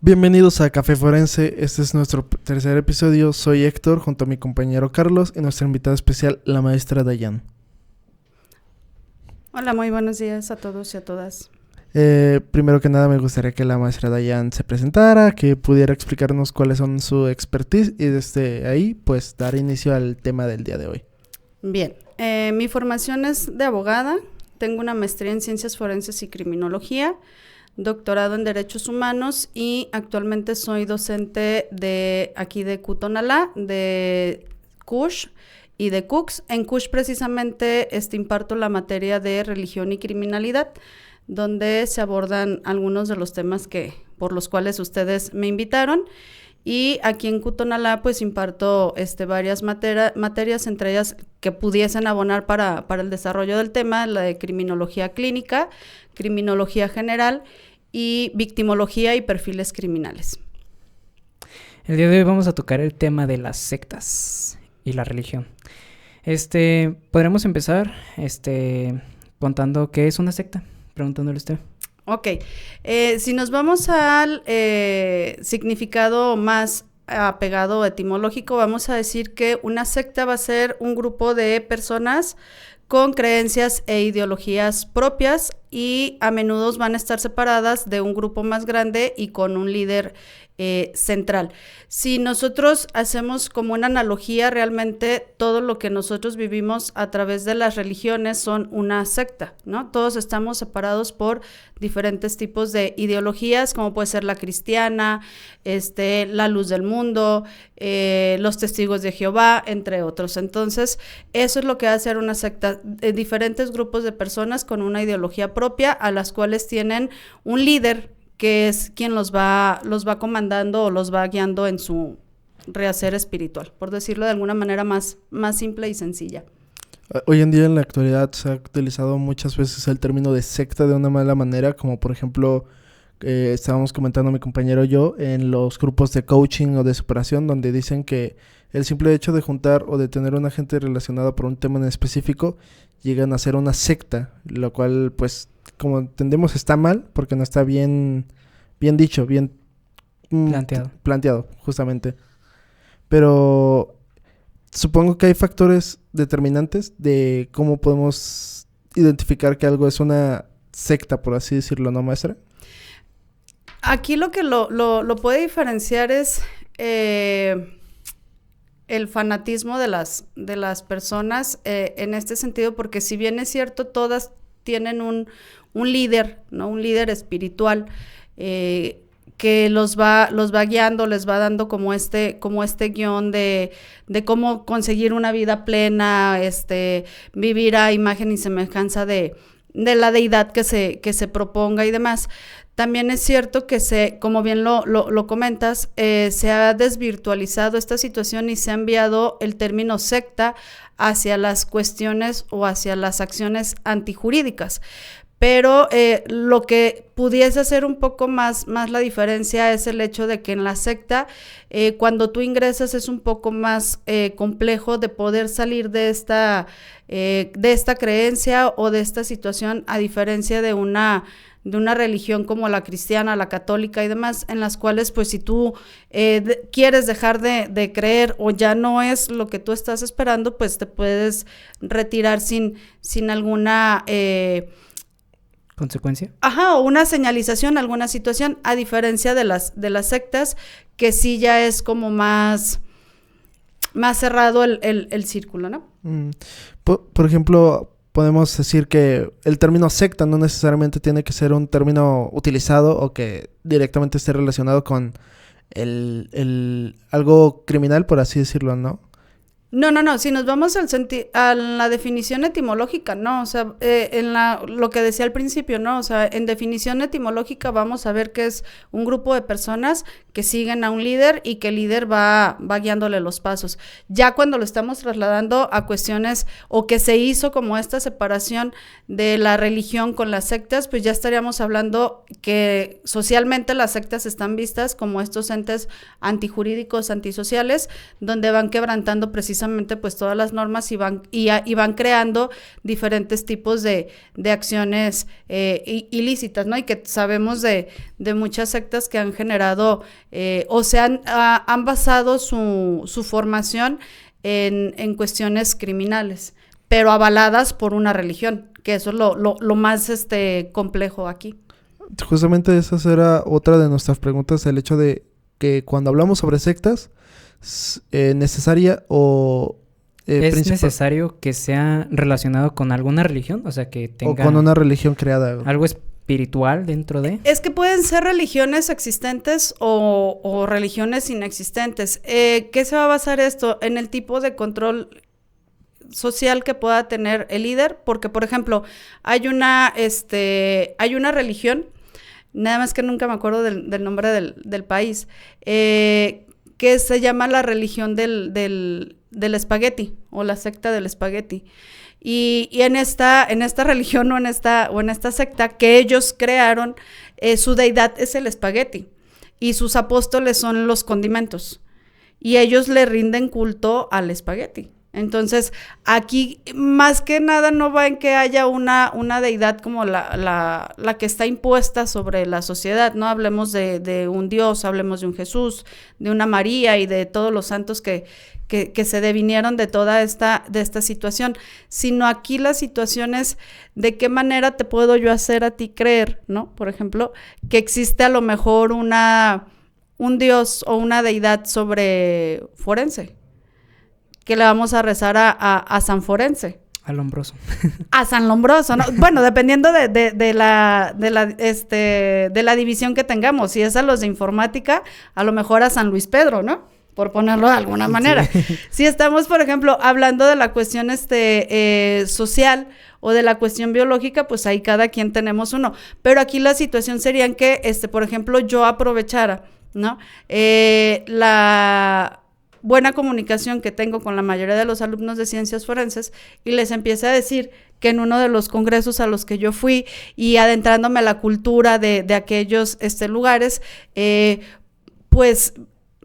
Bienvenidos a Café Forense, este es nuestro tercer episodio. Soy Héctor junto a mi compañero Carlos y nuestra invitada especial, la maestra Dayan. Hola, muy buenos días a todos y a todas. Primero que nada me gustaría que la maestra Dayan se presentara, que pudiera explicarnos cuáles son su expertise y desde ahí pues dar inicio al tema del día de hoy. Bien, mi formación es de abogada, tengo una maestría en Ciencias Forenses y Criminología, doctorado en Derechos Humanos y actualmente soy docente de aquí de Cutonalá, de CUSH y de CUCS. En CUSH precisamente imparto la materia de religión y criminalidad, donde se abordan algunos de los temas por los cuales ustedes me invitaron. Y aquí en Cutonalá pues imparto varias materias, entre ellas que pudiesen abonar para el desarrollo del tema, la de criminología clínica, criminología general y victimología y perfiles criminales. El día de hoy vamos a tocar el tema de las sectas y la religión. Podremos empezar contando qué es una secta, preguntándole a usted. Ok, si nos vamos al significado más apegado etimológico, vamos a decir que una secta va a ser un grupo de personas con creencias e ideologías propias y a menudo van a estar separadas de un grupo más grande y con un líder central. Si nosotros hacemos como una analogía, realmente todo lo que nosotros vivimos a través de las religiones son una secta, ¿no? Todos estamos separados por diferentes tipos de ideologías, como puede ser la cristiana, la luz del mundo, los testigos de Jehová, entre otros. Entonces, eso es lo que hace una secta, diferentes grupos de personas con una ideología propia, a las cuales tienen un líder que es quien los va comandando o los va guiando en su rehacer espiritual, por decirlo de alguna manera más simple y sencilla. Hoy en día en la actualidad se ha utilizado muchas veces el término de secta de una mala manera, como por ejemplo estábamos comentando mi compañero y yo en los grupos de coaching o de superación, donde dicen que el simple hecho de juntar o de tener una gente relacionada por un tema en específico llegan a ser una secta, lo cual pues como entendemos está mal porque no está bien dicho, bien planteado justamente. Pero supongo que hay factores determinantes de cómo podemos identificar que algo es una secta, por así decirlo, ¿no, maestra? Aquí lo que lo puede diferenciar es el fanatismo de las personas en este sentido, porque si bien es cierto, todas tienen un líder, ¿no? Un líder espiritual que los va guiando, les va dando como este guión de cómo conseguir una vida plena, vivir a imagen y semejanza de la deidad que se proponga y demás. También es cierto que como bien lo comentas, se ha desvirtualizado esta situación y se ha enviado el término secta hacia las cuestiones o hacia las acciones antijurídicas. Pero lo que pudiese hacer un poco más la diferencia es el hecho de que en la secta, cuando tú ingresas es un poco más complejo de poder salir de esta creencia o de esta situación, a diferencia de una religión como la cristiana, la católica y demás, en las cuales pues si tú quieres dejar de creer o ya no es lo que tú estás esperando, pues te puedes retirar sin alguna ¿consecuencia? O una señalización, alguna situación, a diferencia de las sectas, que sí ya es como más cerrado el círculo, ¿no? Por ejemplo, podemos decir que el término secta no necesariamente tiene que ser un término utilizado o que directamente esté relacionado con algo criminal, por así decirlo, ¿no? No, si nos vamos a la definición etimológica, no, o sea, lo que decía al principio, no, o sea, en definición etimológica vamos a ver que es un grupo de personas que siguen a un líder y que el líder va guiándole los pasos. Ya cuando lo estamos trasladando a cuestiones o que se hizo como esta separación de la religión con las sectas, pues ya estaríamos hablando que socialmente las sectas están vistas como estos entes antijurídicos, antisociales, donde van quebrantando precisamente precisamente pues todas las normas y van creando diferentes tipos de acciones ilícitas, ¿no? Y que sabemos de muchas sectas que han generado o se han basado su formación en cuestiones criminales, pero avaladas por una religión, que eso es lo más complejo aquí. Justamente esa era otra de nuestras preguntas, el hecho de que cuando hablamos sobre sectas, necesaria o... ¿Es necesario que sea relacionado con alguna religión? O sea, que tenga... O con una religión creada. ¿Algo espiritual dentro de...? Es que pueden ser religiones existentes o religiones inexistentes. ¿Qué se va a basar esto? En el tipo de control social que pueda tener el líder, porque, por ejemplo, hay una religión, nada más que nunca me acuerdo del nombre del país, que se llama la religión del espagueti, o la secta del espagueti. Y en esta religión o en esta secta que ellos crearon, su deidad es el espagueti, y sus apóstoles son los condimentos, y ellos le rinden culto al espagueti. Entonces, aquí más que nada no va en que haya una deidad como la que está impuesta sobre la sociedad, ¿no? Hablemos de un Dios, hablemos de un Jesús, de una María y de todos los santos que se devinieron de toda esta situación, sino aquí la situación es de qué manera te puedo yo hacer a ti creer, ¿no? Por ejemplo, que existe a lo mejor un Dios o una deidad sobre Forense, que le vamos a rezar a San Forense. A Lombroso. A San Lombroso, ¿no? Bueno, dependiendo de la división que tengamos. Si es a los de informática, a lo mejor a San Luis Pedro, ¿no? Por ponerlo de alguna manera. Sí. Si estamos, por ejemplo, hablando de la cuestión social o de la cuestión biológica, pues ahí cada quien tenemos uno. Pero aquí la situación sería en que, por ejemplo, yo aprovechara, ¿no? La buena comunicación que tengo con la mayoría de los alumnos de ciencias forenses y les empiece a decir que en uno de los congresos a los que yo fui y adentrándome a la cultura de aquellos lugares, pues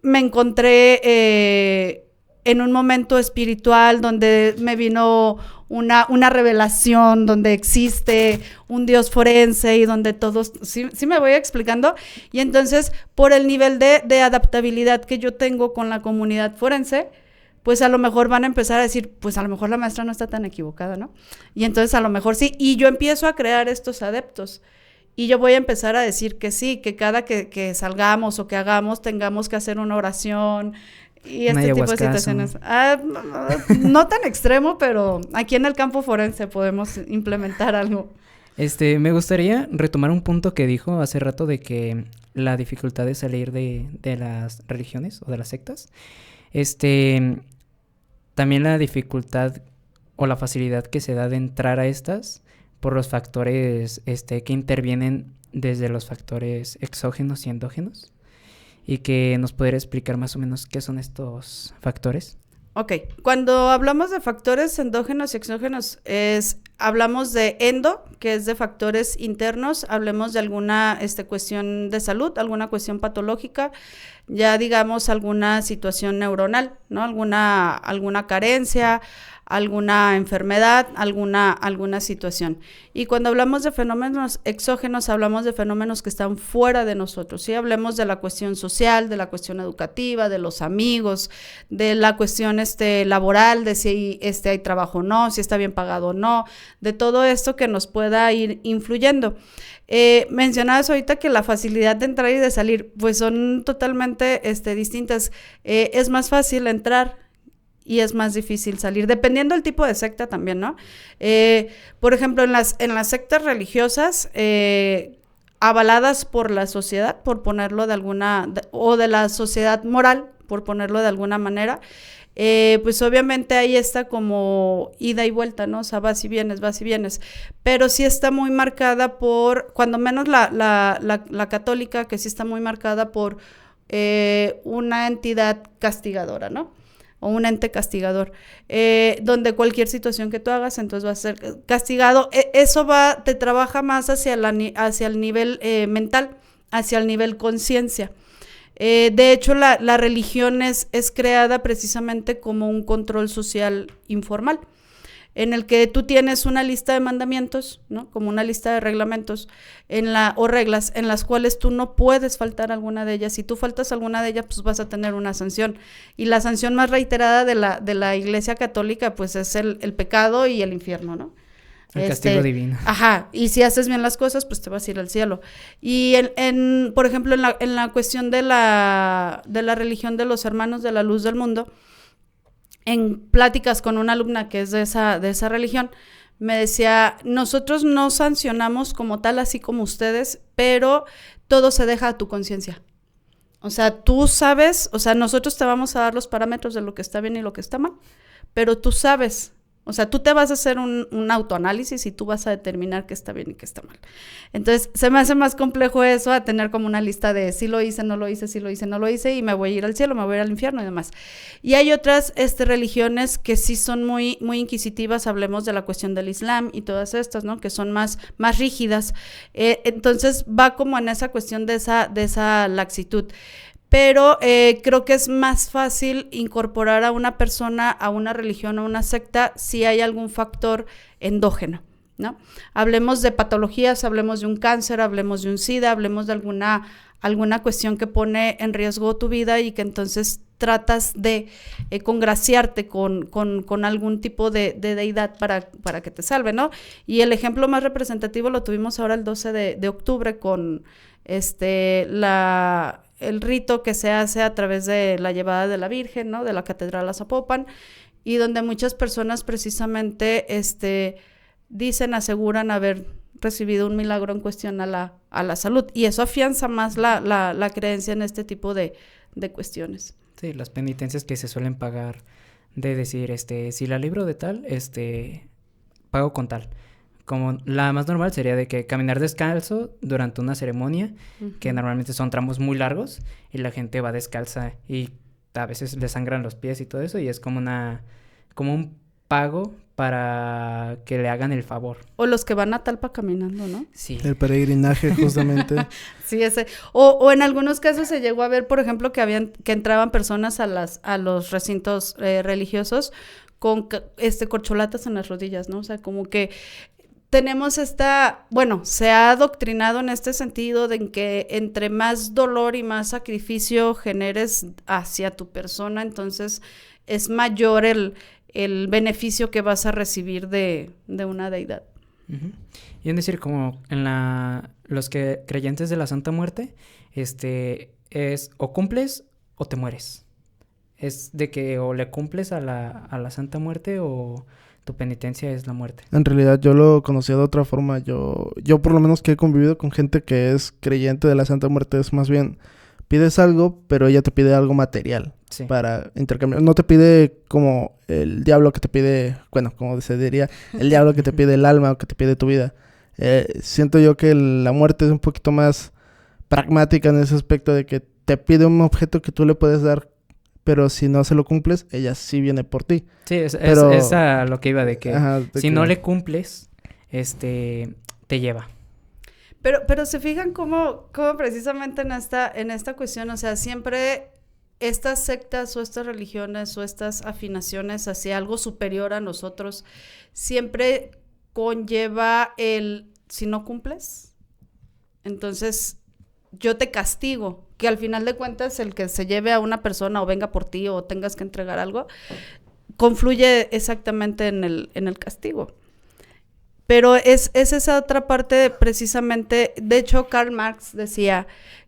me encontré en un momento espiritual donde me vino una revelación, donde existe un Dios forense y donde todos, ¿sí me voy explicando? Y entonces, por el nivel de adaptabilidad que yo tengo con la comunidad forense, pues a lo mejor van a empezar a decir, pues a lo mejor la maestra no está tan equivocada, ¿no? Y entonces a lo mejor sí, y yo empiezo a crear estos adeptos. Y yo voy a empezar a decir que sí, que cada que salgamos o que hagamos, tengamos que hacer una oración y este tipo de situaciones. No tan extremo, pero aquí en el campo forense podemos implementar algo. Me gustaría retomar un punto que dijo hace rato de que la dificultad de salir de las religiones o de las sectas. También la dificultad o la facilidad que se da de entrar a estas por los factores que intervienen desde los factores exógenos y endógenos, y que nos podría explicar más o menos qué son estos factores. Ok, cuando hablamos de factores endógenos y exógenos, hablamos de endo, que es de factores internos, hablemos de alguna cuestión de salud, alguna cuestión patológica, ya digamos alguna situación neuronal, ¿no? Alguna carencia, alguna enfermedad, alguna situación. Y cuando hablamos de fenómenos exógenos, hablamos de fenómenos que están fuera de nosotros, ¿sí? Hablemos de la cuestión social, de la cuestión educativa, de los amigos, de la cuestión laboral, de si hay trabajo o no, si está bien pagado o no, de todo esto que nos pueda ir influyendo. Mencionabas ahorita que la facilidad de entrar y de salir, pues son totalmente distintas. Es más fácil entrar y es más difícil salir, dependiendo del tipo de secta también, ¿no? Por ejemplo, en las sectas religiosas, avaladas por la sociedad, por ponerlo de o de la sociedad moral, por ponerlo de alguna manera, pues obviamente ahí está como ida y vuelta, ¿no? O sea, vas y vienes, pero sí está muy marcada por, cuando menos la católica, que sí está muy marcada por una entidad castigadora, ¿no? O un ente castigador, donde cualquier situación que tú hagas, entonces va a ser castigado. Eso te trabaja más hacia el nivel mental, hacia el nivel conciencia. De hecho, la religión es creada precisamente como un control social informal, en el que tú tienes una lista de mandamientos, ¿no? Como una lista de reglamentos o reglas en las cuales tú no puedes faltar alguna de ellas. Si tú faltas alguna de ellas, pues vas a tener una sanción. Y la sanción más reiterada de la Iglesia Católica, pues es el pecado y el infierno, ¿no? El castigo divino. Ajá, y si haces bien las cosas, pues te vas a ir al cielo. Y por ejemplo, en la cuestión de la religión de los hermanos de la luz del mundo, en pláticas con una alumna que es de esa religión, me decía, nosotros no sancionamos como tal, así como ustedes, pero todo se deja a tu conciencia. O sea, tú sabes, o sea, nosotros te vamos a dar los parámetros de lo que está bien y lo que está mal, pero tú sabes. O sea, tú te vas a hacer un autoanálisis y tú vas a determinar qué está bien y qué está mal. Entonces, se me hace más complejo eso a tener como una lista de sí lo hice, no lo hice, sí lo hice, no lo hice, y me voy a ir al cielo, me voy a ir al infierno y demás. Y hay otras religiones que sí son muy, muy inquisitivas, hablemos de la cuestión del Islam y todas estas, ¿no? Que son más rígidas. Entonces, va como en esa cuestión de esa laxitud. Pero creo que es más fácil incorporar a una persona a una religión o una secta si hay algún factor endógeno, ¿no? Hablemos de patologías, hablemos de un cáncer, hablemos de un SIDA, hablemos de alguna cuestión que pone en riesgo tu vida y que entonces tratas de congraciarte con algún tipo de deidad para que te salve, ¿no? Y el ejemplo más representativo lo tuvimos ahora el 12 de octubre con el rito que se hace a través de la llevada de la Virgen, ¿no? De la Catedral a Zapopan, y donde muchas personas precisamente dicen, aseguran haber recibido un milagro en cuestión a la salud, y eso afianza más la creencia en este tipo de cuestiones. Sí, las penitencias que se suelen pagar, de decir, si la libro de tal, pago con tal. Como la más normal sería de que caminar descalzo durante una ceremonia, uh-huh, que normalmente son tramos muy largos y la gente va descalza y a veces le sangran los pies y todo eso, y es como un pago para que le hagan el favor. O los que van a Talpa caminando, ¿no? Sí. El peregrinaje, justamente. Sí, ese. O en algunos casos se llegó a ver, por ejemplo, que entraban personas a los recintos religiosos con corcholatas en las rodillas, ¿no? O sea, como que tenemos se ha adoctrinado en este sentido de que entre más dolor y más sacrificio generes hacia tu persona, entonces es mayor el beneficio que vas a recibir de una deidad. Uh-huh. Y es decir, como en los creyentes de la Santa Muerte, es o cumples o te mueres. Es de que o le cumples a la Santa Muerte o tu penitencia es la muerte. En realidad yo lo conocía de otra forma. Yo por lo menos que he convivido con gente que es creyente de la Santa Muerte, es más bien pides algo, pero ella te pide algo material, sí, para intercambiar. No te pide como el diablo que te pide, bueno, como se diría, el diablo que te pide el alma o que te pide tu vida. Siento yo que la muerte es un poquito más pragmática en ese aspecto de que te pide un objeto que tú le puedes dar, pero si no se lo cumples, ella sí viene por ti. Sí, es a lo que iba, de que si no le cumples, te lleva. Pero se fijan cómo precisamente en esta cuestión, o sea, siempre estas sectas o estas religiones o estas afinaciones hacia algo superior a nosotros, siempre conlleva si no cumples, entonces yo te castigo, que al final de cuentas el que se lleve a una persona o venga por ti o tengas que entregar algo, confluye exactamente en el castigo. Pero es esa otra parte precisamente, de hecho Karl Marx decía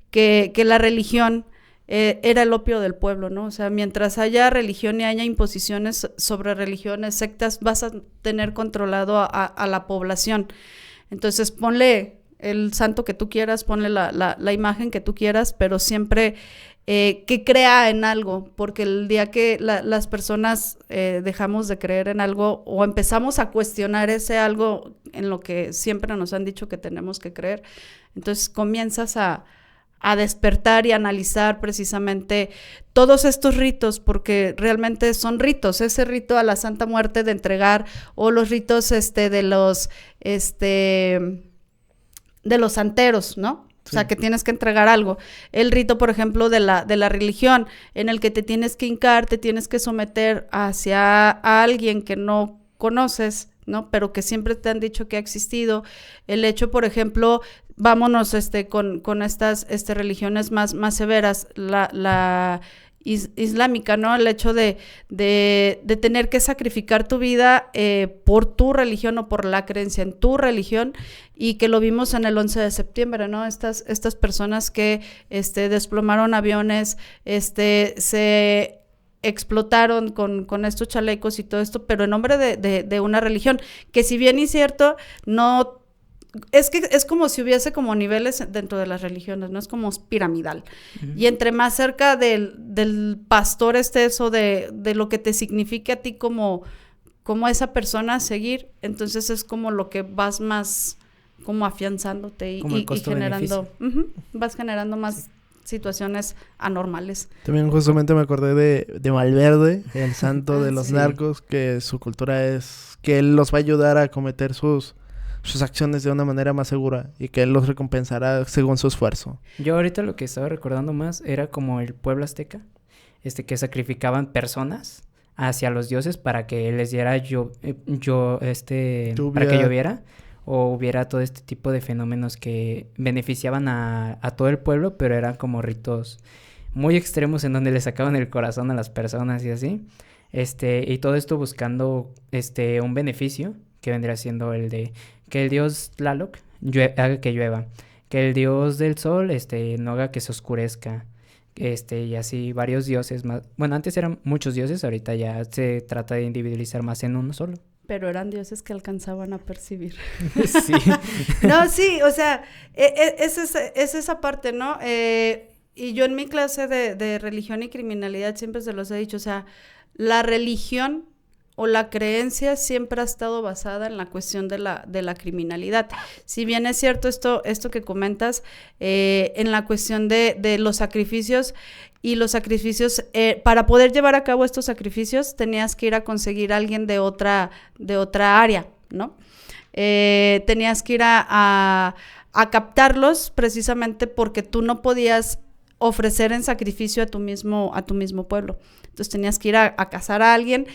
que la religión era el opio del pueblo, ¿no? O sea, mientras haya religión y haya imposiciones sobre religiones, sectas, vas a tener controlado a la población. Entonces ponle el santo que tú quieras, ponle la imagen que tú quieras, pero siempre que crea en algo, porque el día que las personas dejamos de creer en algo o empezamos a cuestionar ese algo en lo que siempre nos han dicho que tenemos que creer, entonces comienzas a despertar y analizar precisamente todos estos ritos, porque realmente son ritos, ese rito a la Santa Muerte de entregar, o los ritos de los santeros, ¿no? O sea, que tienes que entregar algo. El rito, por ejemplo, de la religión, en el que te tienes que hincar, te tienes que someter hacia a alguien que no conoces, ¿no? Pero que siempre te han dicho que ha existido. El hecho, por ejemplo, vámonos con estas religiones más severas, la islámica, ¿no? El hecho de tener que sacrificar tu vida por tu religión o por la creencia en tu religión, y que lo vimos en el 11 de septiembre, ¿no? Estas personas que desplomaron aviones, se explotaron con estos chalecos y todo esto, pero en nombre de una religión, que si bien es cierto, no... Es que es como si hubiese como niveles dentro de las religiones, ¿no? Es como piramidal. Uh-huh. Y entre más cerca del pastor estés o de lo que te signifique a ti como esa persona seguir, entonces es como lo que vas más como afianzándote y generando, uh-huh, vas generando más situaciones anormales. También justamente me acordé de Valverde, el santo de los narcos, que su cultura es que él los va a ayudar a cometer sus acciones de una manera más segura y que él los recompensará según su esfuerzo. Yo ahorita lo que estaba recordando más era como el pueblo azteca, que sacrificaban personas hacia los dioses para que les diera para que lloviera o hubiera todo este tipo de fenómenos que beneficiaban a todo el pueblo, pero eran como ritos muy extremos en donde le sacaban el corazón a las personas y así, y todo esto buscando un beneficio que vendría siendo el de que el dios Tlaloc haga que llueva, que el dios del sol no haga que se oscurezca, y así varios dioses más. Bueno, antes eran muchos dioses, ahorita ya se trata de individualizar más en uno solo. Pero eran dioses que alcanzaban a percibir. Sí. No, sí, o sea, es esa parte, ¿no? Y yo en mi clase de religión y criminalidad siempre se los he dicho, o sea, la religión o la creencia siempre ha estado basada en la cuestión de la criminalidad. Si bien es cierto esto que comentas, en la cuestión de los sacrificios, y los sacrificios, para poder llevar a cabo estos sacrificios, tenías que ir a conseguir a alguien de otra área, ¿no? Tenías que ir a captarlos precisamente porque tú no podías ofrecer en sacrificio a tu mismo pueblo. Entonces tenías que ir a cazar a alguien.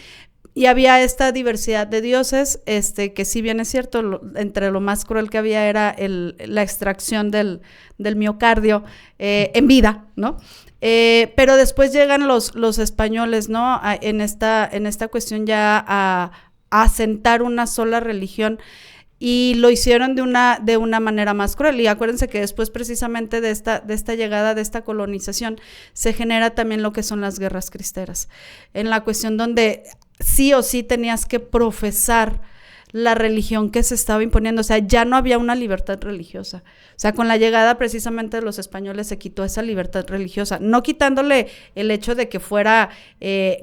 Y había esta diversidad de dioses, que si bien es cierto, entre lo más cruel que había era la extracción del miocardio en vida, ¿no? Pero después llegan los españoles, ¿no? En esta cuestión ya a asentar una sola religión, y lo hicieron de una manera más cruel. Y acuérdense que después precisamente de esta llegada, de esta colonización, se genera también lo que son las guerras cristeras, en la cuestión donde sí o sí tenías que profesar la religión que se estaba imponiendo. O sea, ya no había una libertad religiosa. O sea, con la llegada precisamente de los españoles se quitó esa libertad religiosa, no quitándole el hecho de que fuera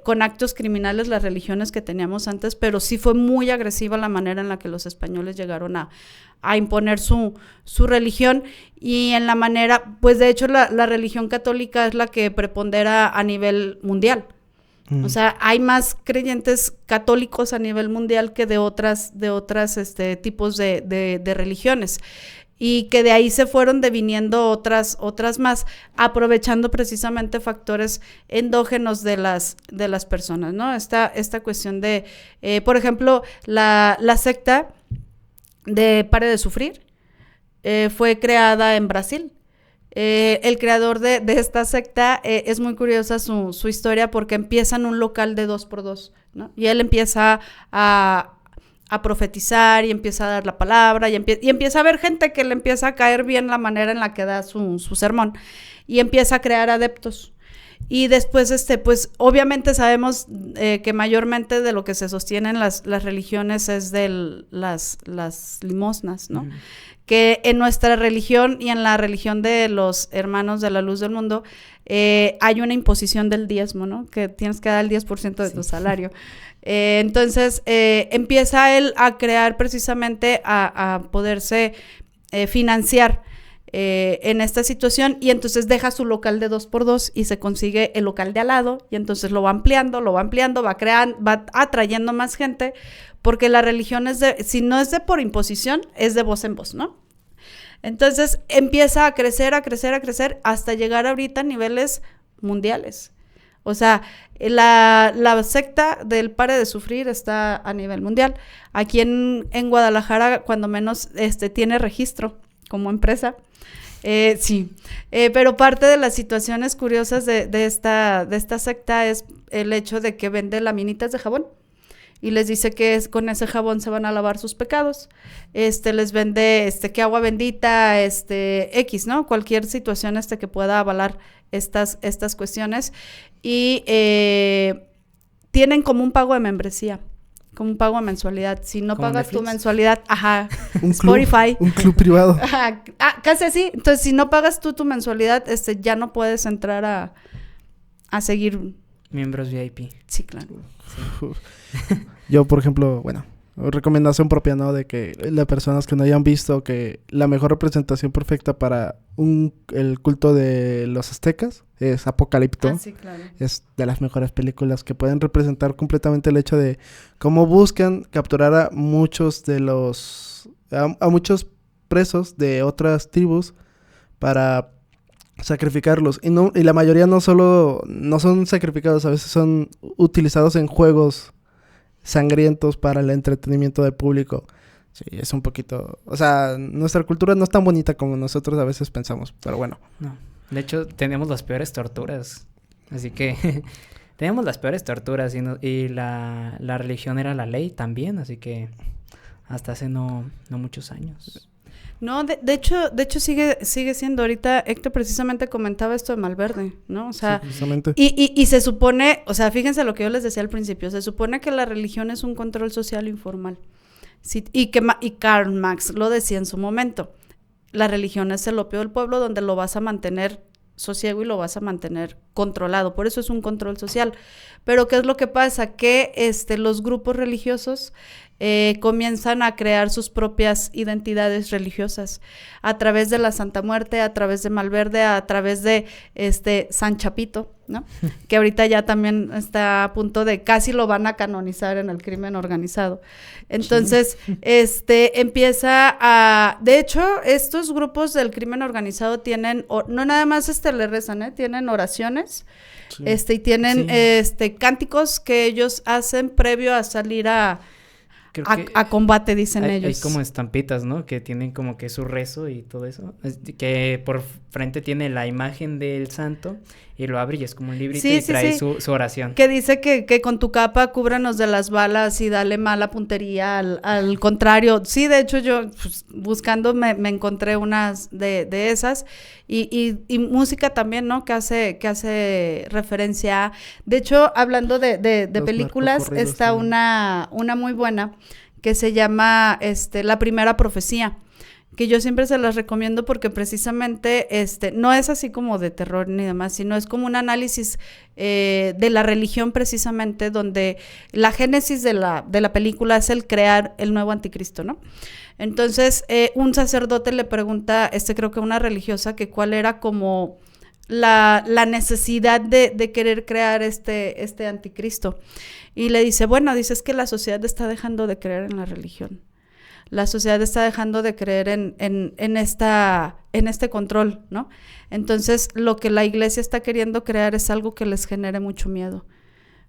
con actos criminales las religiones que teníamos antes, pero sí fue muy agresiva la manera en la que los españoles llegaron a imponer su religión, y en la manera, pues de hecho la religión católica es la que prepondera a nivel mundial. O sea, hay más creyentes católicos a nivel mundial que de otras tipos de religiones, y que de ahí se fueron deviniendo otras más, aprovechando precisamente factores endógenos de las personas, ¿no? Esta cuestión de, por ejemplo, la secta de Pare de Sufrir fue creada en Brasil. El creador de esta secta, es muy curiosa su historia, porque empieza en un local de 2x2, ¿no? Y él empieza a profetizar y empieza a dar la palabra y empieza a ver gente que le empieza a caer bien la manera en la que da su sermón, y empieza a crear adeptos. Y después, pues obviamente sabemos que mayormente de lo que se sostienen las religiones es de las limosnas, ¿no? Que en nuestra religión y en la religión de los hermanos de la luz del mundo hay una imposición del diezmo, ¿no? Que tienes que dar el 10% de tu salario. Entonces empieza él a crear precisamente a poderse financiar en esta situación, y entonces deja su local de 2x2 y se consigue el local de al lado, y entonces lo va ampliando, va atrayendo más gente, porque la religión si no es de por imposición, es de voz en voz, ¿no? Entonces empieza a crecer, hasta llegar ahorita a niveles mundiales. O sea, la secta del Pare de Sufrir está a nivel mundial. Aquí en Guadalajara, cuando menos, tiene registro como empresa. Sí, pero parte de las situaciones curiosas de esta secta es el hecho de que vende laminitas de jabón y les dice que con ese jabón se van a lavar sus pecados. Les vende que agua bendita, X, ¿no? Cualquier situación que pueda avalar estas cuestiones y tienen como un pago de membresía. Como un pago de mensualidad. Si no pagas Netflix? Tu mensualidad, un Spotify. Un club privado. Ajá, casi así. Entonces, si no pagas tú tu mensualidad, ya no puedes entrar a seguir. Miembros VIP. Sí, claro. Sí. Yo, por ejemplo, bueno, recomendación propia, ¿no? De que las personas que no hayan visto que la mejor representación perfecta para el culto de los aztecas es Apocalipto. Sí, claro. Es de las mejores películas que pueden representar completamente el hecho de cómo buscan capturar a muchos de a muchos presos de otras tribus para sacrificarlos. Y la mayoría no son sacrificados, a veces son utilizados en juegos sangrientos para el entretenimiento del público. Sí, es un poquito... O sea, nuestra cultura no es tan bonita como nosotros a veces pensamos, pero bueno. No, de hecho, tenemos las peores torturas. Así que tenemos las peores torturas y la religión era la ley también, así que hasta hace no muchos años. No, de hecho sigue siendo. Ahorita Héctor precisamente comentaba esto de Malverde, ¿no? O sea, sí, justamente. Y se supone, o sea, fíjense lo que yo les decía al principio, se supone que la religión es un control social informal. Sí, y Karl Marx lo decía en su momento. La religión es el opio del pueblo donde lo vas a mantener sosiego y lo vas a mantener controlado. Por eso es un control social. Pero ¿qué es lo que pasa? Que los grupos religiosos comienzan a crear sus propias identidades religiosas a través de la Santa Muerte, a través de Malverde, a través de San Chapito, ¿no? Que ahorita ya también está a punto de casi lo van a canonizar en el crimen organizado. Entonces, sí. Empieza a... De hecho, estos grupos del crimen organizado tienen... No nada más le rezan, tienen oraciones, sí. Y tienen sí. Cánticos que ellos hacen previo a salir a combate, dicen ellos. Hay como estampitas, ¿no? Que tienen como que su rezo y todo eso. Que por frente tiene la imagen del santo y lo abre y es como un librito sí, y sí, trae sí. Su oración. Que dice que con tu capa cúbranos de las balas y dale mala puntería al contrario. Sí, de hecho yo pues, buscando me encontré unas de esas y música también, ¿no? Que hace referencia a... De hecho, hablando de películas, está sí. una muy buena que se llama La Primera Profecía, que yo siempre se las recomiendo porque precisamente no es así como de terror ni demás, sino es como un análisis de la religión precisamente, donde la génesis de la película es el crear el nuevo anticristo, ¿no? Entonces, un sacerdote le pregunta, creo que una religiosa, que cuál era como la necesidad de querer crear este anticristo. Y le dice, es que la sociedad está dejando de creer en la religión. La sociedad está dejando de creer en este control, ¿no? Entonces, lo que la iglesia está queriendo crear es algo que les genere mucho miedo,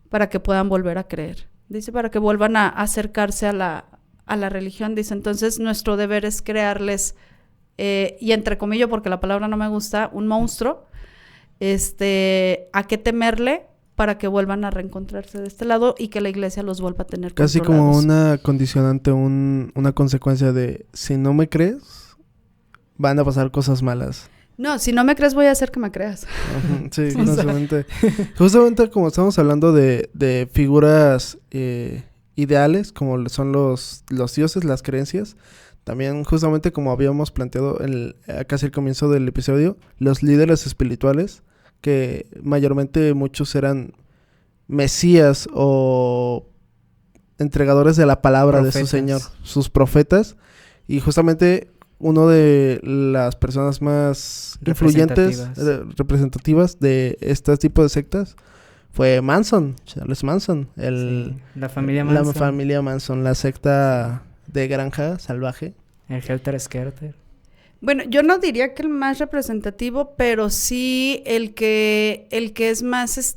para que puedan volver a creer. Dice, para que vuelvan a acercarse a la religión. Dice, entonces, nuestro deber es crearles, y entre comillas, porque la palabra no me gusta, un monstruo, a qué temerle, para que vuelvan a reencontrarse de este lado y que la iglesia los vuelva a tener casi controlados. Como una condicionante, una consecuencia de si no me crees, van a pasar cosas malas. No, si no me crees voy a hacer que me creas. Sí, justamente como estamos hablando de figuras ideales, como son los dioses, las creencias, también justamente como habíamos planteado casi al comienzo del episodio, los líderes espirituales, que mayormente muchos eran mesías o entregadores de la palabra de su Señor, sus profetas, y justamente uno de las personas más influyentes, representativas de este tipo de sectas fue Charles Manson, la familia Manson. La familia Manson, la secta de granja salvaje. El Helter Skelter. Bueno, yo no diría que el más representativo, pero sí el que es más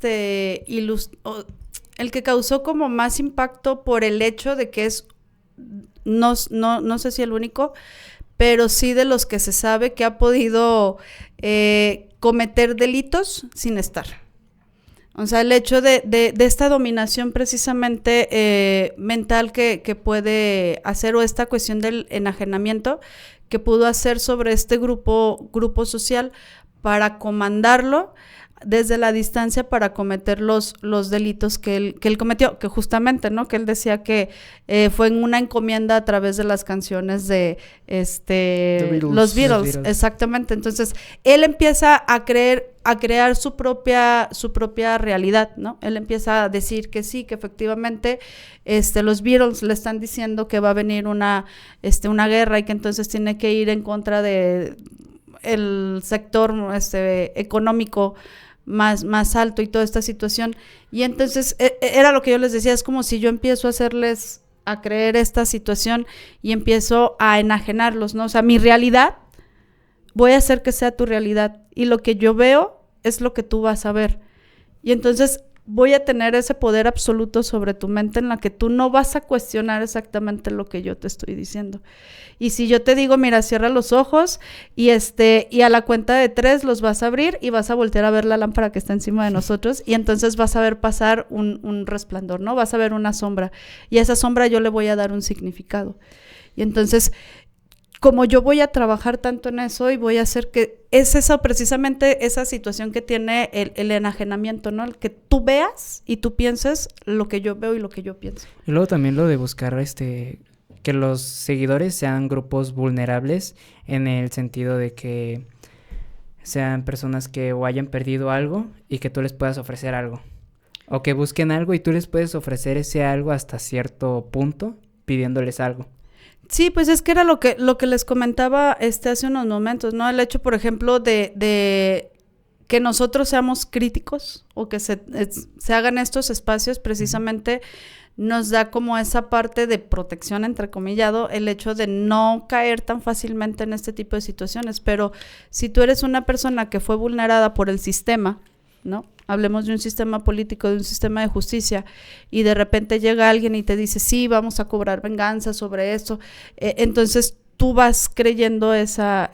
el que causó como más impacto por el hecho de que es, no sé si el único, pero sí de los que se sabe que ha podido cometer delitos sin estar. O sea, el hecho de esta dominación precisamente mental que puede hacer, o esta cuestión del enajenamiento que pudo hacer sobre este grupo social para comandarlo desde la distancia para cometer los delitos que él cometió, que justamente, ¿no? Que él decía que fue en una encomienda a través de las canciones de los Beatles, exactamente. Entonces, él empieza a crear su propia realidad, ¿no? Él empieza a decir que sí, que efectivamente los Beatles le están diciendo que va a venir una guerra y que entonces tiene que ir en contra de el sector económico más alto y toda esta situación. Y entonces era lo que yo les decía, es como si yo empiezo a hacerles a creer esta situación y empiezo a enajenarlos, ¿no? O sea, mi realidad voy a hacer que sea tu realidad y lo que yo veo es lo que tú vas a ver. Y entonces voy a tener ese poder absoluto sobre tu mente en la que tú no vas a cuestionar exactamente lo que yo te estoy diciendo. Y si yo te digo, mira, cierra los ojos y a la cuenta de 3 los vas a abrir y vas a voltear a ver la lámpara que está encima de nosotros y entonces vas a ver pasar un resplandor, ¿no? Vas a ver una sombra y a esa sombra yo le voy a dar un significado. Y entonces, como yo voy a trabajar tanto en eso y voy a hacer que es eso precisamente esa situación que tiene el enajenamiento, ¿no? El que tú veas y tú pienses lo que yo veo y lo que yo pienso. Y luego también lo de buscar que los seguidores sean grupos vulnerables en el sentido de que sean personas que o hayan perdido algo y que tú les puedas ofrecer algo. O que busquen algo y tú les puedes ofrecer ese algo hasta cierto punto pidiéndoles algo. Sí, pues es que era lo que les comentaba hace unos momentos, ¿no? El hecho, por ejemplo, de que nosotros seamos críticos o que se hagan estos espacios precisamente nos da como esa parte de protección, entrecomillado, el hecho de no caer tan fácilmente en este tipo de situaciones. Pero si tú eres una persona que fue vulnerada por el sistema, ¿no? Hablemos de un sistema político, de un sistema de justicia, y de repente llega alguien y te dice, sí, vamos a cobrar venganza sobre esto, entonces tú vas creyendo esa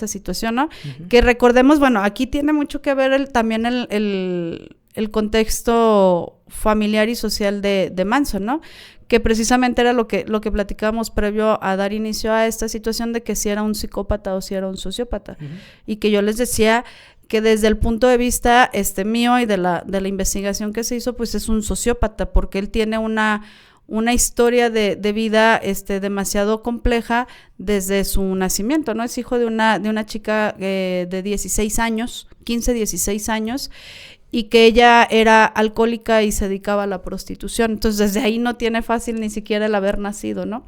situación, ¿no? Uh-huh. Que recordemos, bueno, aquí tiene mucho que ver también el contexto familiar y social de Manson, ¿no? Que precisamente era lo que platicábamos previo a dar inicio a esta situación de que si era un psicópata o si era un sociópata. Uh-huh. Y que yo les decía que desde el punto de vista mío y de la investigación que se hizo, pues es un sociópata, porque él tiene una historia de vida demasiado compleja desde su nacimiento, ¿no? Es hijo de una chica de 16 años, 15, 16 años, y que ella era alcohólica y se dedicaba a la prostitución. Entonces, desde ahí no tiene fácil ni siquiera el haber nacido, ¿no?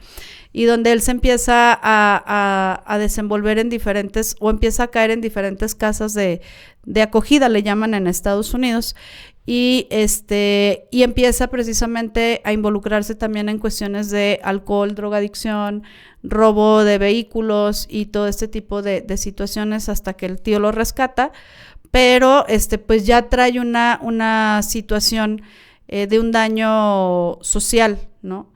Y donde él se empieza a desenvolver en diferentes, o empieza a caer en diferentes casas de acogida, le llaman en Estados Unidos, y empieza precisamente a involucrarse también en cuestiones de alcohol, drogadicción, robo de vehículos y todo este tipo de situaciones hasta que el tío lo rescata. Pero pues ya trae una situación de un daño social, ¿no?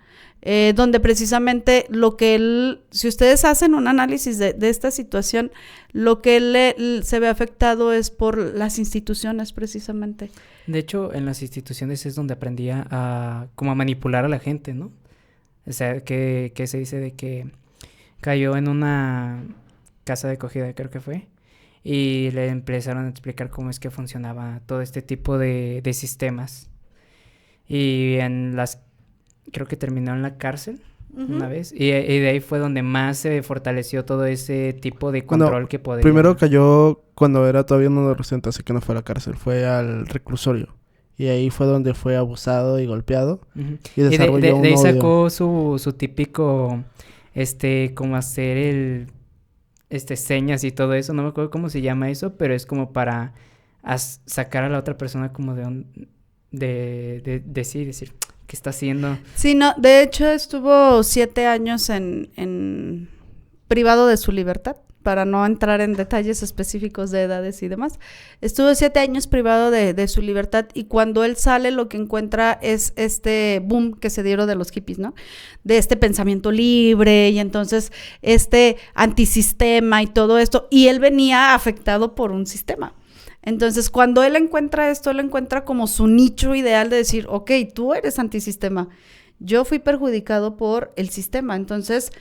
Donde precisamente lo que él, si ustedes hacen un análisis de esta situación, lo que él se ve afectado es por las instituciones precisamente. De hecho, en las instituciones es donde aprendía a manipular a la gente, ¿no? O sea, que se dice de que cayó en una casa de acogida, creo que fue, y le empezaron a explicar cómo es que funcionaba todo este tipo de sistemas. Y creo que terminó en la cárcel una vez, y de ahí fue donde más se fortaleció todo ese tipo de control que podía. Primero cayó cuando era todavía un adolescente, así que no fue a la cárcel, fue al reclusorio. Y ahí fue donde fue abusado y golpeado. Uh-huh. Y desarrolló de ahí sacó su típico, como hacer señas y todo eso. No me acuerdo cómo se llama eso, pero es como para sacar a la otra persona como decir qué está haciendo. Sí, no, de hecho estuvo 7 años en privado de su libertad. para no entrar en detalles específicos de edades y demás. Estuvo 7 años privado de su libertad y cuando él sale lo que encuentra es este boom que se dieron de los hippies, ¿no? De este pensamiento libre y entonces este antisistema y todo esto. Y él venía afectado por un sistema. Entonces, cuando él encuentra esto, él encuentra como su nicho ideal de decir, ok, tú eres antisistema. Yo fui perjudicado por el sistema, entonces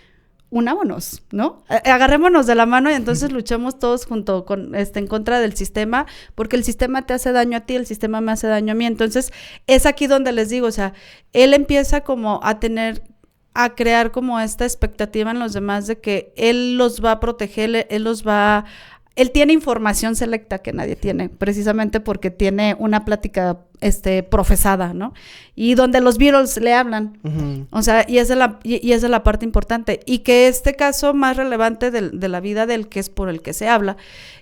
unámonos, ¿no? Agarrémonos de la mano y entonces luchemos todos junto con en contra del sistema, porque el sistema te hace daño a ti, el sistema me hace daño a mí. Entonces, es aquí donde les digo, o sea, él empieza como a crear como esta expectativa en los demás de que él los va a proteger, él tiene información selecta que nadie tiene, precisamente porque tiene una plática profesada, ¿no? Y donde los Beatles le hablan. Uh-huh. O sea, y esa es la parte importante. Y que este caso más relevante de la vida del que es por el que se habla,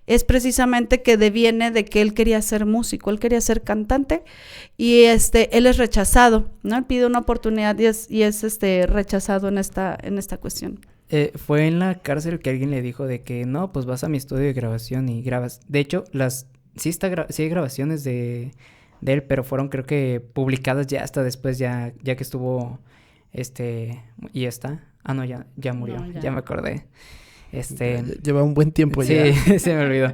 es precisamente que deviene de que él quería ser músico, él quería ser cantante, y él es rechazado, ¿no? Él pide una oportunidad y es rechazado en esta cuestión. Fue en la cárcel que alguien le dijo de que no, pues vas a mi estudio de grabación y grabas. De hecho, sí hay grabaciones de él, pero fueron creo que publicadas ya hasta después, ya que estuvo, y está. Ah, no, ya murió, no, ya me acordé. Lleva un buen tiempo sí, ya. Sí, se me olvidó.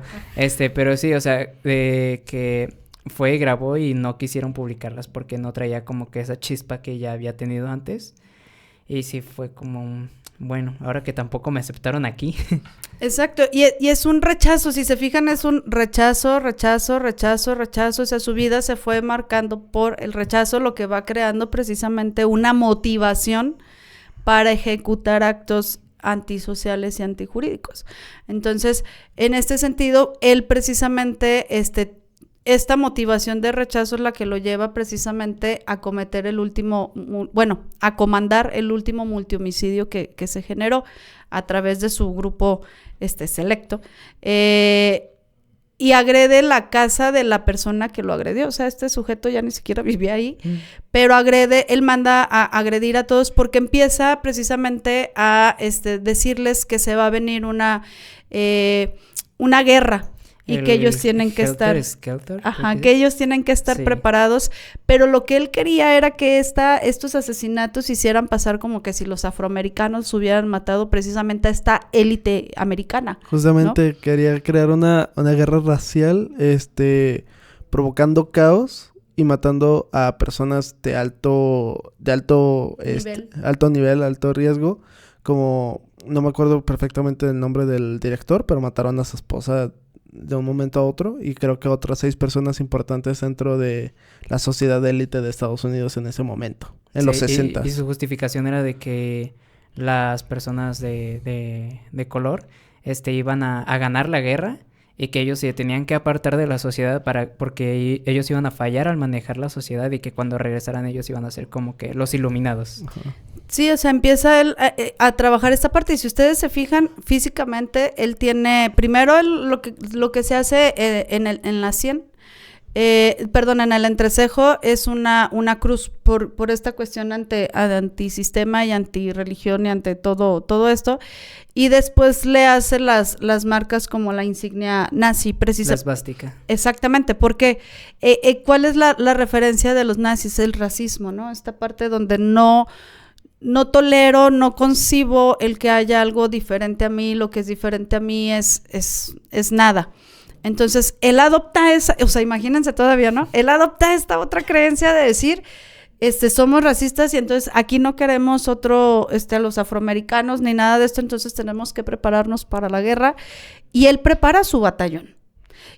Pero sí, o sea, de que grabó y no quisieron publicarlas porque no traía como que esa chispa que ya había tenido antes. Y sí fue como bueno, ahora que tampoco me aceptaron aquí. Exacto, y es un rechazo, si se fijan, es un rechazo, o sea, su vida se fue marcando por el rechazo, lo que va creando precisamente una motivación para ejecutar actos antisociales y antijurídicos. Entonces, en este sentido, él precisamente, esta motivación de rechazo es la que lo lleva precisamente a cometer a comandar el último multihomicidio que se generó a través de su grupo selecto, y agrede la casa de la persona que lo agredió. O sea, este sujeto ya ni siquiera vivía ahí, pero él manda a agredir a todos porque empieza precisamente a decirles que se va a venir una guerra. Y que ellos tienen que estar... que ellos tienen que estar preparados. Pero lo que él quería era que estos asesinatos hicieran pasar como que si los afroamericanos hubieran matado precisamente a esta élite americana. Justamente, ¿no? Quería crear una guerra racial, provocando caos y matando a personas de alto nivel, alto riesgo. Como, no me acuerdo perfectamente el nombre del director, pero mataron a su esposa de un momento a otro, y creo que otras 6 personas importantes dentro de la sociedad de élite de Estados Unidos en ese momento, en los 60. Y su justificación era de que las personas de color iban a ganar la guerra y que ellos se tenían que apartar de la sociedad porque ellos iban a fallar al manejar la sociedad y que cuando regresaran ellos iban a ser como que los iluminados. Ajá. Sí, o sea, empieza él a trabajar esta parte, y si ustedes se fijan físicamente, él tiene, primero lo que se hace en la sien, en el entrecejo es una cruz por esta cuestión antisistema y antirreligión y ante todo esto, y después le hace las marcas como la insignia nazi, precisamente. La esvástica. Exactamente, porque ¿cuál es la referencia de los nazis? El racismo, ¿no? Esta parte donde no tolero, no concibo el que haya algo diferente a mí, lo que es diferente a mí es nada. Entonces, él adopta o sea, imagínense todavía, ¿no? Él adopta esta otra creencia de decir, somos racistas y entonces aquí no queremos a los afroamericanos ni nada de esto, entonces tenemos que prepararnos para la guerra, y él prepara su batallón.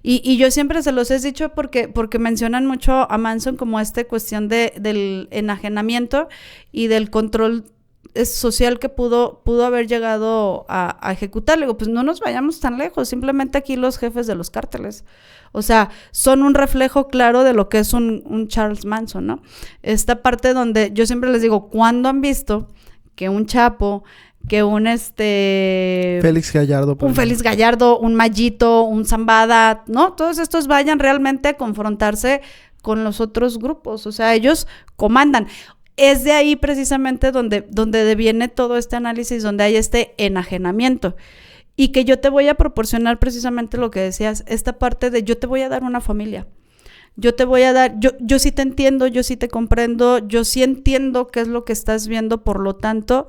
Y yo siempre se los he dicho porque mencionan mucho a Manson como cuestión del enajenamiento y del control social que pudo haber llegado a ejecutar. Le digo, pues no nos vayamos tan lejos, simplemente aquí los jefes de los cárteles, o sea, son un reflejo claro de lo que es un Charles Manson, ¿no? Esta parte donde yo siempre les digo, ¿cuándo han visto que un Chapo, que un Félix Gallardo, un Félix Gallardo, un Mayito, un Zambada, ¿no? Todos estos vayan realmente a confrontarse con los otros grupos, o sea, ellos comandan. Es de ahí precisamente donde deviene todo este análisis, donde hay este enajenamiento. y que yo te voy a proporcionar precisamente lo que decías, esta parte de yo te voy a dar una familia. Yo te voy a dar, yo sí te entiendo, yo sí te comprendo, yo sí entiendo qué es lo que estás viendo, por lo tanto,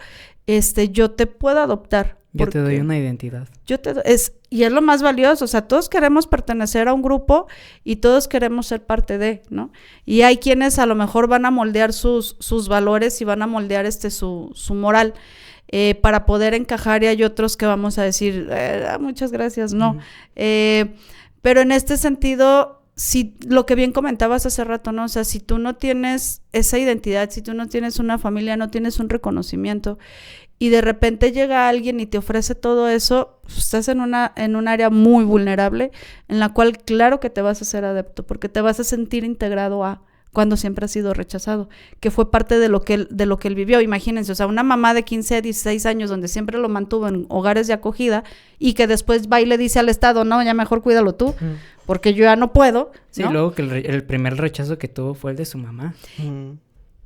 yo te puedo adoptar. Yo te doy una identidad. Y es lo más valioso, o sea, todos queremos pertenecer a un grupo y todos queremos ser parte de, ¿no? Y hay quienes a lo mejor van a moldear sus valores y van a moldear su moral para poder encajar, y hay otros que vamos a decir, muchas gracias, no. Pero en este sentido, si lo que bien comentabas hace rato, ¿no? O sea, si tú no tienes esa identidad, si tú no tienes una familia, no tienes un reconocimiento, y de repente llega alguien y te ofrece todo eso, pues estás en un área muy vulnerable, en la cual claro que te vas a ser adepto, porque te vas a sentir integrado a cuando siempre has sido rechazado, que fue parte de lo que él vivió. Imagínense, o sea, una mamá de 15 a 16 años donde siempre lo mantuvo en hogares de acogida y que después va y le dice al Estado, no, ya mejor cuídalo tú, porque yo ya no puedo, ¿no? Sí, luego que el primer rechazo que tuvo fue el de su mamá.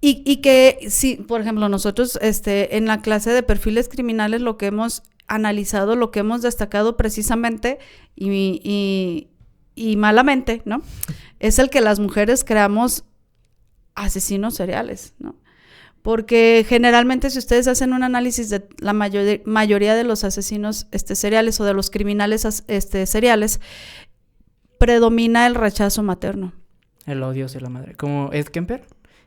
Y que, sí, por ejemplo, nosotros en la clase de perfiles criminales lo que hemos analizado, lo que hemos destacado precisamente y malamente, ¿no? Es el que las mujeres creamos asesinos seriales, ¿no? Porque generalmente si ustedes hacen un análisis de la mayoría de los asesinos seriales o de los criminales seriales, predomina el rechazo materno. El odio hacia la madre. Como Ed Kemper,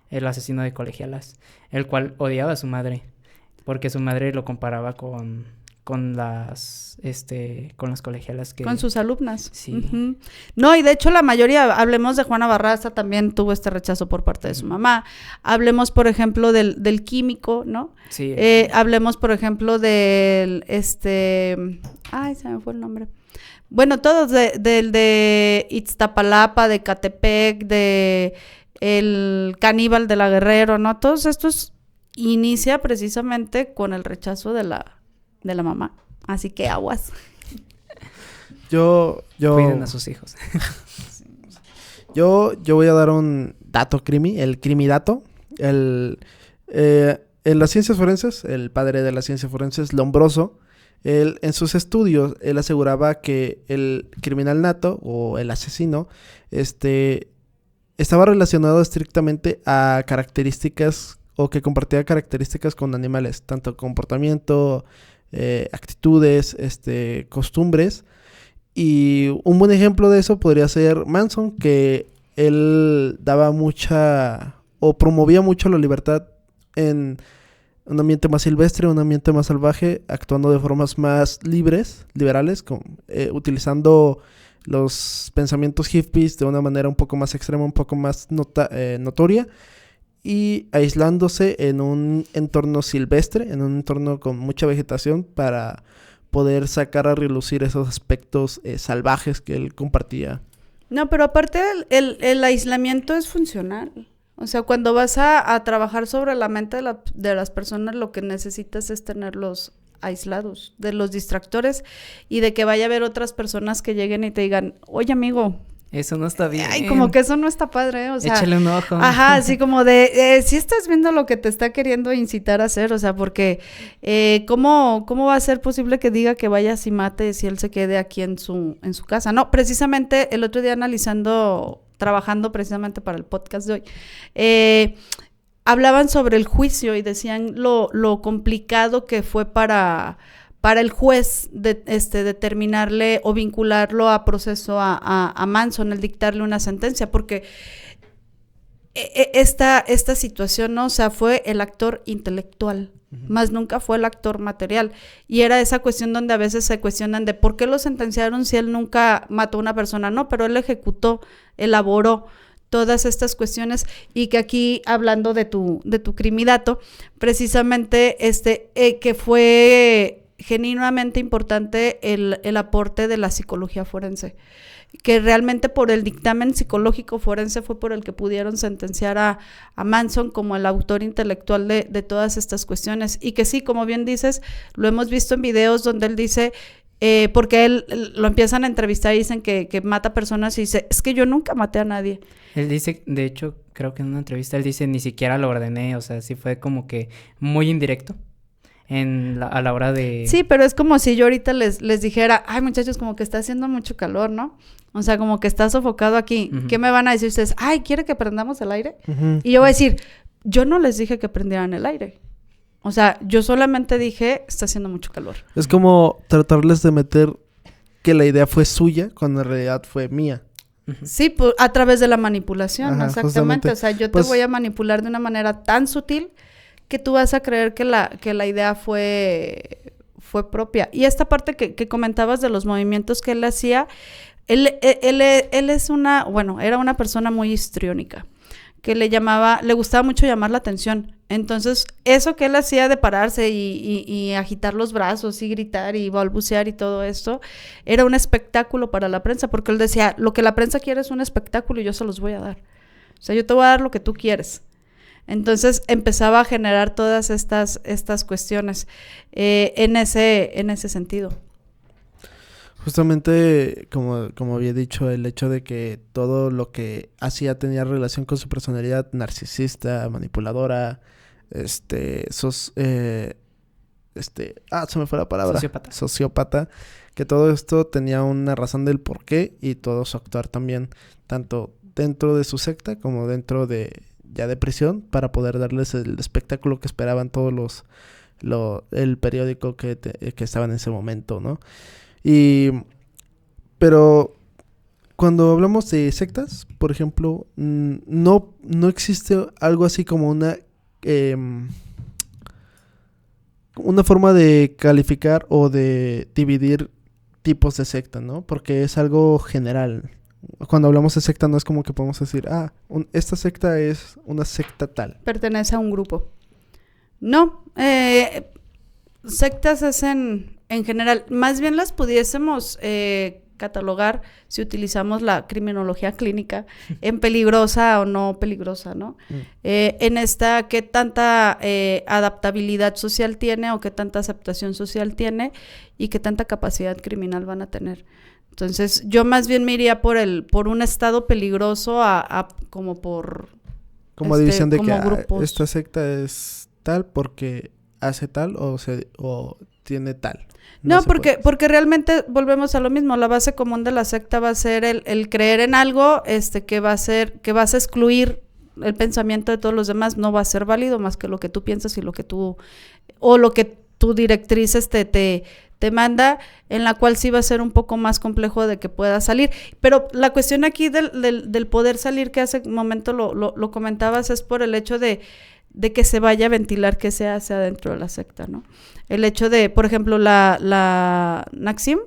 el asesino de colegialas, el cual odiaba a su madre, porque su madre lo comparaba con las colegialas que... Con sus alumnas. Sí. Uh-huh. No, y de hecho la mayoría, hablemos de Juana Barraza, también tuvo este rechazo por parte de su mamá. Hablemos, por ejemplo, del químico, ¿no? Sí. Hablemos, por ejemplo, del, ay, se me fue el nombre. Bueno, todos, del de Iztapalapa, de Catepec, de el caníbal de la Guerrero, ¿no? Todos estos inicia precisamente con el rechazo de la mamá. Así que aguas. Yo Cuiden a sus hijos. Yo voy a dar un dato el crimidato. En las ciencias forenses, el padre de las ciencias forenses, Lombroso, en sus estudios, él aseguraba que el criminal nato o el asesino, estaba relacionado estrictamente a características o que compartía características con animales, tanto comportamiento, actitudes, costumbres. Y un buen ejemplo de eso podría ser Manson, que él daba mucha o promovía mucho la libertad en un ambiente más silvestre, un ambiente más salvaje, actuando de formas más liberales, utilizando los pensamientos hippies de una manera un poco más extrema, un poco más notoria, y aislándose en un entorno silvestre, en un entorno con mucha vegetación, para poder sacar a relucir esos aspectos salvajes que él compartía. No, pero aparte el aislamiento es funcional. O sea, cuando vas a trabajar sobre la mente de las personas, lo que necesitas es tenerlos aislados de los distractores y de que vaya a haber otras personas que lleguen y te digan, oye, amigo, eso no está bien. Ay, como que eso no está padre, o sea. Échale un ojo. Ajá, así como de, sí estás viendo lo que te está queriendo incitar a hacer, o sea, porque ¿cómo va a ser posible que diga que vayas y mates si él se quede aquí en su casa? No, precisamente el otro día trabajando precisamente para el podcast de hoy, hablaban sobre el juicio y decían lo complicado que fue para el juez determinarle o vincularlo a proceso a Manson, el dictarle una sentencia, porque esta situación, ¿no? O sea, fue el actor intelectual, más nunca fue el actor material, y era esa cuestión donde a veces se cuestionan de por qué lo sentenciaron si él nunca mató a una persona. No, pero él ejecutó, elaboró todas estas cuestiones, y que aquí, hablando de tu crimidato, precisamente que fue genuinamente importante el aporte de la psicología forense, que realmente por el dictamen psicológico forense fue por el que pudieron sentenciar a Manson como el autor intelectual de todas estas cuestiones, y que sí, como bien dices, lo hemos visto en videos donde él dice, porque él lo empiezan a entrevistar y dicen que mata personas y dice, es que yo nunca maté a nadie. Él dice, de hecho, creo que en una entrevista él dice, ni siquiera lo ordené, o sea, sí fue como que muy indirecto. a la hora de... Sí, pero es como si yo ahorita les dijera, ay, muchachos, como que está haciendo mucho calor, ¿no? O sea, como que está sofocado aquí. Ujú. ¿Qué me van a decir ustedes? Ay, ¿quiere que prendamos el aire? Ujú. Y yo voy a decir, yo no les dije que prendieran el aire. O sea, yo solamente dije, está haciendo mucho calor. Es como tratarles de meter que la idea fue suya cuando en realidad fue mía. Ujú. Sí, a través de la manipulación, Ajá, exactamente. justamente. O sea, yo Pues- te voy a manipular de una manera tan sutil que tú vas a creer que la idea fue propia. Y esta parte que comentabas de los movimientos que él hacía, él es era una persona muy histriónica, que le gustaba mucho llamar la atención. Entonces, eso que él hacía de pararse y agitar los brazos y gritar y balbucear y todo esto, era un espectáculo para la prensa, porque él decía, lo que la prensa quiere es un espectáculo y yo se los voy a dar. O sea, yo te voy a dar lo que tú quieres. Entonces, empezaba a generar todas estas cuestiones en ese sentido. Justamente, como había dicho, el hecho de que todo lo que hacía tenía relación con su personalidad narcisista, manipuladora, se me fue la palabra. Sociópata. Que todo esto tenía una razón del porqué y todo su actuar también, tanto dentro de su secta como dentro de prisión, para poder darles el espectáculo que esperaban todos el periódico que estaba en ese momento, ¿no? Pero cuando hablamos de sectas, por ejemplo, no existe algo así como una forma de calificar o de dividir tipos de secta, ¿no? Porque es algo general. Cuando hablamos de secta no es como que podemos decir, esta secta es una secta tal. Pertenece a un grupo. No, sectas es en general, más bien las pudiésemos catalogar, si utilizamos la criminología clínica, en peligrosa o no peligrosa, ¿no? En esta, qué tanta adaptabilidad social tiene o qué tanta aceptación social tiene y qué tanta capacidad criminal van a tener. Entonces, yo más bien me iría por un estado peligroso como por... Como división de como que grupos. Esta secta es tal porque hace tal o tiene tal. No, se puede. porque realmente volvemos a lo mismo. La base común de la secta va a ser el creer en algo que vas a excluir el pensamiento de todos los demás. No va a ser válido más que lo que tú piensas y lo que tu directriz te manda, en la cual sí va a ser un poco más complejo de que pueda salir. Pero la cuestión aquí del poder salir, que hace un momento lo comentabas, es por el hecho de que se vaya a ventilar qué se hace adentro de la secta, ¿no? El hecho de, por ejemplo, la Naxim,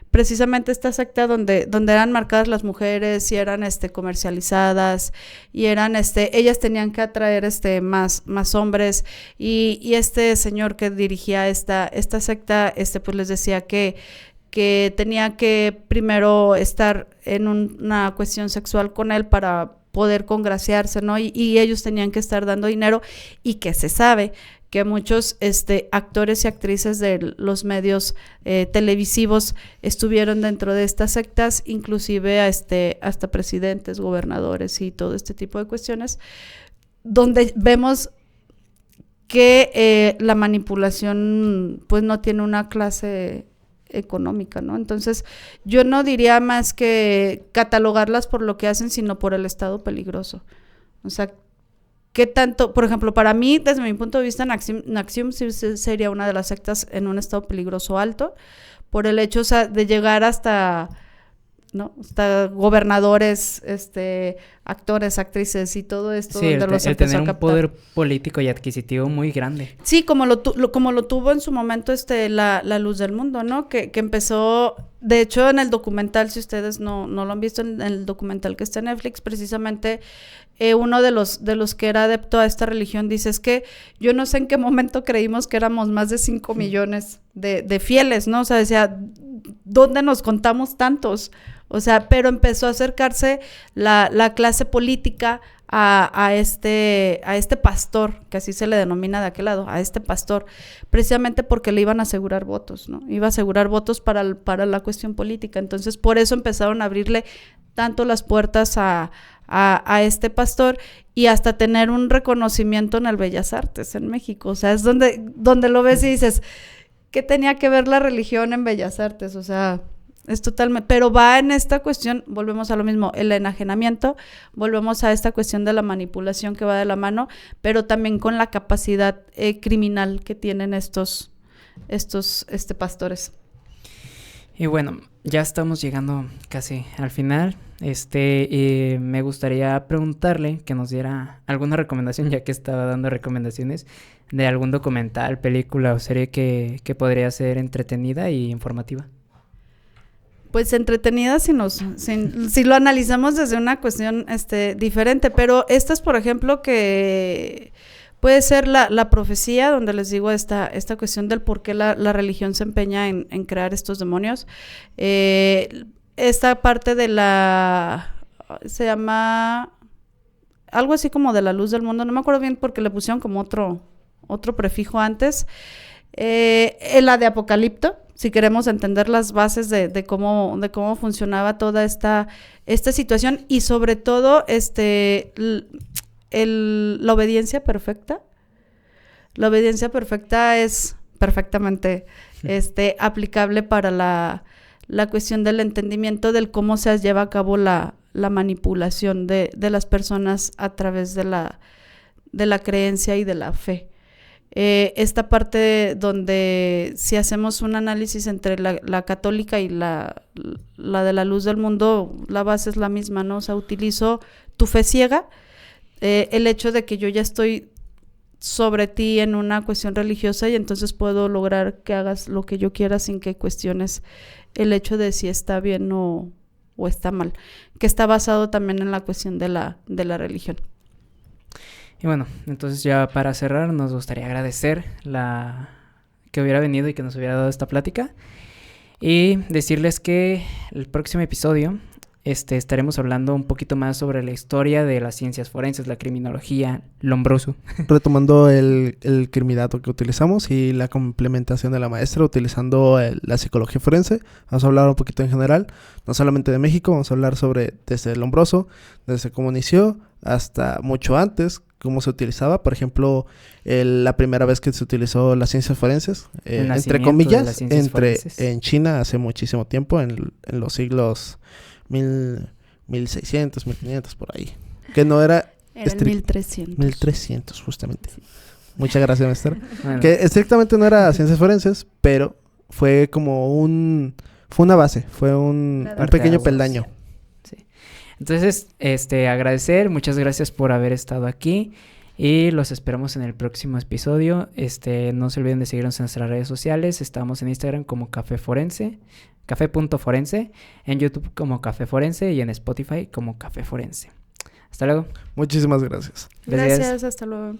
precisamente esta secta donde eran marcadas las mujeres y eran comercializadas y eran ellas tenían que atraer más hombres, y este señor que dirigía esta secta pues les decía que tenía que primero estar en una cuestión sexual con él para poder congraciarse, ¿no? Y ellos tenían que estar dando dinero, y que se sabe que muchos actores y actrices de los medios televisivos estuvieron dentro de estas sectas, inclusive hasta presidentes, gobernadores y todo este tipo de cuestiones, donde vemos que la manipulación pues no tiene una clase económica, ¿no? Entonces, yo no diría más que catalogarlas por lo que hacen, sino por el estado peligroso. O sea, ¿qué tanto? Por ejemplo, para mí, desde mi punto de vista, Naxium sí sería una de las sectas en un estado peligroso alto, por el hecho, o sea, de llegar hasta, ¿no? Hasta gobernadores, actores, actrices y todo esto, sí, donde los el empezó tener a un captar. poder político y adquisitivo muy grande. Sí, como lo tuvo en su momento la Luz del Mundo, ¿no? Que empezó, de hecho, en el documental, si ustedes no lo han visto, en el documental que está en Netflix, precisamente uno de los que era adepto a esta religión dice, es que yo no sé en qué momento creímos que éramos más de 5 millones de fieles, ¿no? O sea, decía, ¿dónde nos contamos tantos? O sea, pero empezó a acercarse la clase política a este pastor, que así se le denomina de aquel lado, a este pastor, precisamente porque le iban a asegurar votos, ¿no? Iba a asegurar votos para la cuestión política. Entonces, por eso empezaron a abrirle tanto las puertas a este pastor, y hasta tener un reconocimiento en el Bellas Artes en México. O sea, es donde lo ves y dices, ¿qué tenía que ver la religión en Bellas Artes? O sea, es totalmente, pero va en esta cuestión, volvemos a lo mismo, el enajenamiento, volvemos a esta cuestión de la manipulación que va de la mano, pero también con la capacidad criminal que tienen estos pastores. Y bueno, ya estamos llegando casi al final. Me gustaría preguntarle que nos diera alguna recomendación, ya que estaba dando recomendaciones de algún documental, película o serie que podría ser entretenida y informativa. Pues entretenida si lo analizamos desde una cuestión diferente, pero estas, por ejemplo, que puede ser la profecía, donde les digo esta cuestión del por qué la religión se empeña en crear estos demonios. Esta parte de se llama algo así como de la luz del mundo, no me acuerdo bien porque le pusieron como otro prefijo antes. La de Apocalipto, si queremos entender las bases de cómo funcionaba toda esta situación, y sobre todo la obediencia perfecta. La obediencia perfecta es perfectamente aplicable para la cuestión del entendimiento del cómo se lleva a cabo la manipulación de las personas a través de la creencia y de la fe. Esta parte donde si hacemos un análisis entre la católica y la de la luz del mundo, la base es la misma, ¿no? O sea, utilizo tu fe ciega, el hecho de que yo ya estoy sobre ti en una cuestión religiosa y entonces puedo lograr que hagas lo que yo quiera sin que cuestiones el hecho de si está bien o está mal, que está basado también en la cuestión de la religión. Y bueno, entonces ya para cerrar nos gustaría agradecer que hubiera venido y que nos hubiera dado esta plática y decirles que el próximo episodio estaremos hablando un poquito más sobre la historia de las ciencias forenses, la criminología, Lombroso. Retomando el crimidato que utilizamos y la complementación de la maestra utilizando la psicología forense. Vamos a hablar un poquito en general, no solamente de México, vamos a hablar sobre desde el Lombroso, desde cómo inició hasta mucho antes, cómo se utilizaba. Por ejemplo, la primera vez que se utilizó las ciencias forenses, entre comillas, en China hace muchísimo tiempo, en los siglos 1600, 1500, por ahí. Que no era... Era en 1300. 1300, justamente. Sí. Muchas gracias, maestra. Bueno. Que estrictamente no era ciencias forenses, pero fue como fue una base, fue un pequeño peldaño. Sí. Entonces, agradecer, muchas gracias por haber estado aquí y los esperamos en el próximo episodio. No se olviden de seguirnos en nuestras redes sociales. Estamos en Instagram como café.forense, en YouTube como Café Forense y en Spotify como Café Forense. Hasta luego. Muchísimas gracias. Gracias, hasta luego.